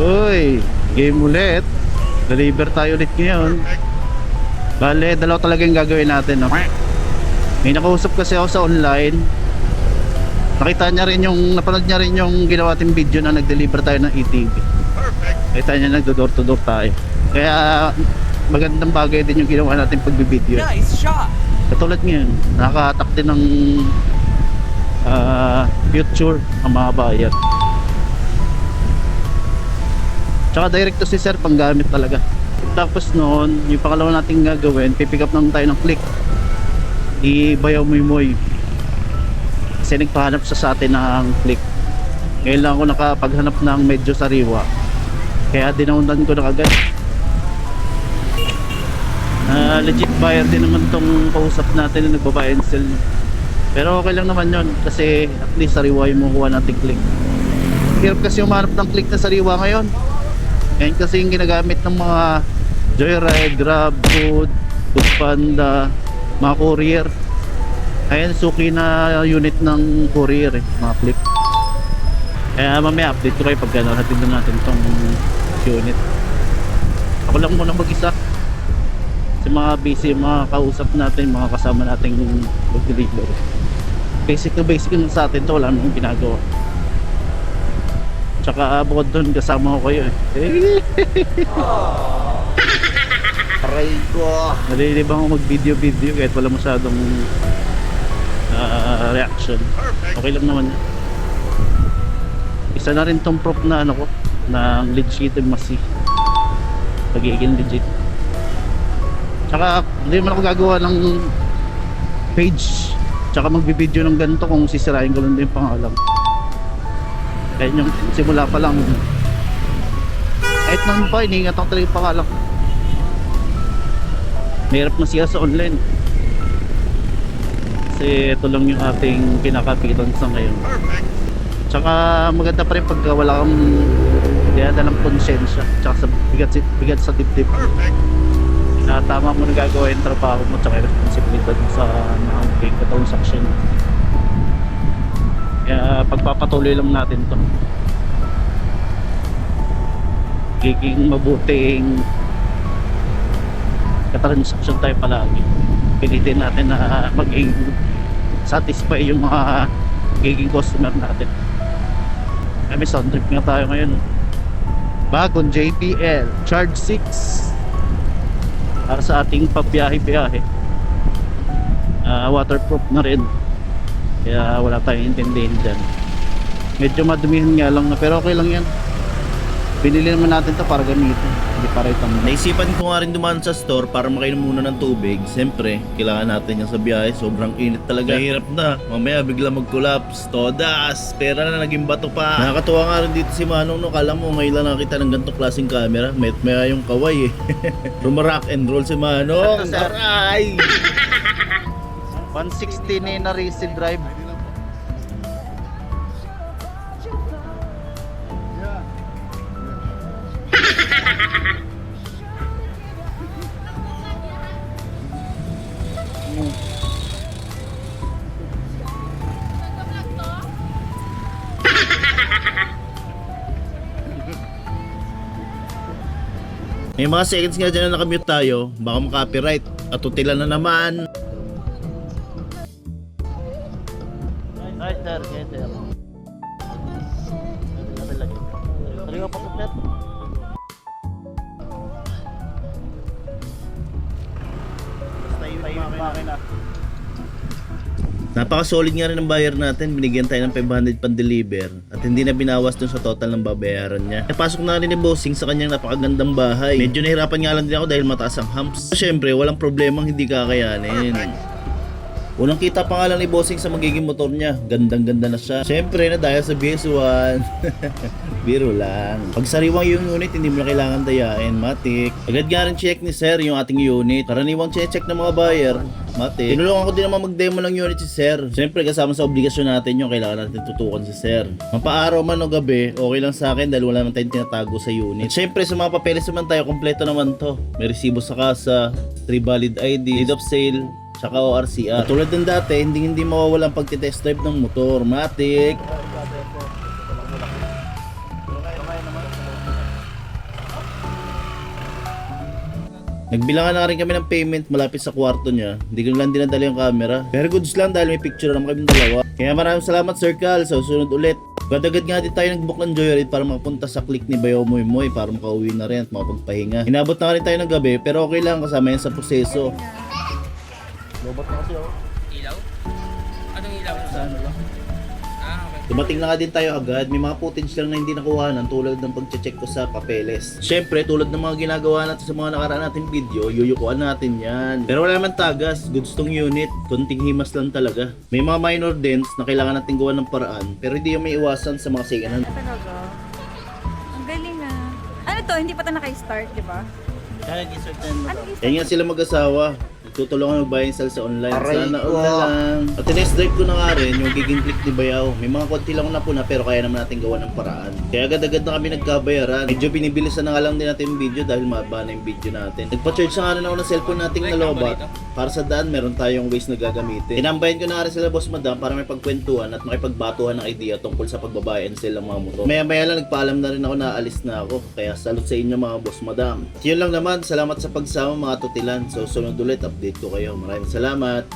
Uy, game ulit. Deliver tayo ulit ngayon. Bale, dalawa talaga yung gagawin natin, no? May nakausap kasi ako sa online. Nakita niya rin yung, napanood niya rin yung ginawa nating video na nag-deliver tayo ng ETV. Nakita niya nagdo-door to door tayo. Kaya magandang bagay din yung ginawa natin pagbibideo. Nice shot. Katulad ngayon, nakakatak din ng future ang mga buyer. Tsaka direct to si sir, panggamit talaga. Tapos noon, yung pangalawa natin gagawin, pipick up naman tayo ng click. I-bayaw muy kasi nagpahanap siya sa atin ng click. Ngayon lang ako nakapaghanap ng medyo sariwa, kaya dinaundan ko na agad. Legit buyer din naman tong kausap natin na nagbabuy and sell. Pero okay lang naman yon kasi at least sariwa yung makuha natin click. Hirap kasi umanap ng click na sariwa ngayon. Yan kasi yung ginagamit ng mga Joyride, Grab, Food Panda, mga courier. Ayan, suki na unit ng courier mga click. Kaya mamaya update ko kayo pagka natin na natin tong unit. Ako lang muna mag-isa. Sa mga busy, mga kausap natin, mga kasama nating mag-deliver. Basic na basic na sa atin to, wala namang ginagawa. Tsaka bukod doon kasama ko kayo eh. Aray ko. Nalilibang ako mag video kahit wala masyadong reaction. Okay lang naman. Isa na rin tong proof na ano ko na legitimacy. Pagiging legit. Tsaka hindi man ako gagawa ng page tsaka magbibideo ng ganito kung sisirain ko lang din yung pangalan. Kaya yung simula pa lang kahit naman pa iniingat ako talaga yung pangalan. Mahirap na siya sa online kasi ito lang yung ating pinakapitan sa ngayon. Tsaka maganda pa rin pag wala kang dalang konsensya tsaka sa bigat sa dibdib na tama mo na gagawa yung trabaho mo tsaka yung responsibilidad mo sa mga transaction. Kaya pagpapatuloy lang natin to, giging mabuting katransaction tayo palagi. Pilitin natin na maging satisfy yung mga giging customer natin. May sound trip nga tayo ngayon. Bagong JPL Charge 6 para sa ating pabiyahe-biyahe. Waterproof na rin, kaya wala tayong intindihin dyan. Medyo madumihan nga lang pero okay lang yan. Binili naman natin to para gamitin, hindi para itang. Naisipan ko nga rin dumaan sa store para makainom muna ng tubig. Siyempre, kailangan natin yan sa biyahe. Sobrang init talaga. Mahirap na. Mamaya bigla mag-collapse. Todas! Pera na naging bato pa. Nakakatuwa nga rin dito si Manong. No? Kala mo ngayon lang nakita ng ganitong klaseng camera. May yung kaway eh. Rumarock and roll si Manong. Aray! 160 na receive drive. May mga seconds nga dyan na nakamute tayo. Baka makapiright. At utilan na naman. Ay sir, yes sir. Sariwa pa po sir. Basta yung makina. Napaka-solid nga rin ng buyer natin. Binigyan tayo ng 500 pan-deliver at hindi na binawas dun sa total ng babayaran niya. Napasok na rin ni Bossing sa kanyang napakagandang bahay. Medyo nahirapan nga lang din ako dahil mataas ang humps. Siyempre, walang problemang hindi kakayanin. Unang kita pa nga lang ni Bossing sa magiging motor niya. Gandang-ganda na siya. Siyempre na dahil sa BS1. Biro lang. Pag sariwang yung unit, hindi mo na kailangan dayain. Matik. Agad nga rin check ni Sir yung ating unit. Karaniwang check ng mga buyer. Matik. Tinulungan ko din naman mag-demo ng unit si Sir. Siyempre kasama sa obligasyon natin yung kailangan natin tutukan si Sir. Mapaaraw man o gabi, okay lang sa akin dahil wala naman tayong tinatago sa unit. At siyempre sa mga papeles naman tayo, kompleto naman to. May resibo sa kasa, 3 valid ID, deed of sale, tsaka ORCR. At tulad ng dati, hindi mawawala ang pagtitest drive ng motor. Matik. Nagbilangan na rin kami ng payment malapit sa kwarto niya. Hindi ko lang dinadala yung camera. Pero goods lang dahil may picture naman kami dalawa. Kaya maraming salamat Sir Carl. Sa susunod ulit. Agad-agad nga din tayo nag-book ng Joyride para makapunta sa click ni Bayaw Moy Moy para makauwi na rin at makapagpahinga. Inabot na rin tayo ng gabi pero okay lang kasama yan sa proseso. Lobot na kasi Ilaw? Anong ilaw? Sa ano lang. Okay. Dumating na nga din tayo agad. May mga footage lang na hindi nakuhanan tulad ng pag-check ko sa papeles. Siyempre, tulad ng mga ginagawa natin sa mga nakaraan natin video, yuyukuan natin yan. Pero wala naman tagas. Goods tong unit. Konting himas lang talaga. May mga minor dents na kailangan natin gawa ng paraan. Pero hindi yung may iwasan sa mga second hand. Talaga. Ang galing ah. Ano to? Hindi pa ito naka-start, di ba? Kaya Ano i-start? yan nga sila mag-asawa. Tutulungan mag-buy and sell sa online. Aray Sana ko. all na lang. At tinest drive ko na nga rin yung giging click ni Bayaw. May mga konti lang na puna pero kaya naman natin gawa ng paraan. Kaya agad-agad na kami nagkabayaran. Medyo binibilisan na nga lang din natin yung video dahil mahaba na yung video natin. Nagpa-charge na nga rin ako ng cellphone nating na lobat. Para sa daan meron tayong ways na gagamitin. Tinambayan ko na nga rin sila Boss Madam para may pagkwentuhan at makipagbatuhan ng idea tungkol sa pagbabay and sell ng mga motor. Maya-maya lang nagpaalam na rin ako na aalis na ako. Kaya salute sa inyo mga Boss Madam. Yun lang naman. Salamat sa pagsama mga tutilan. So sunod ulit update ko kayo. Maraming salamat.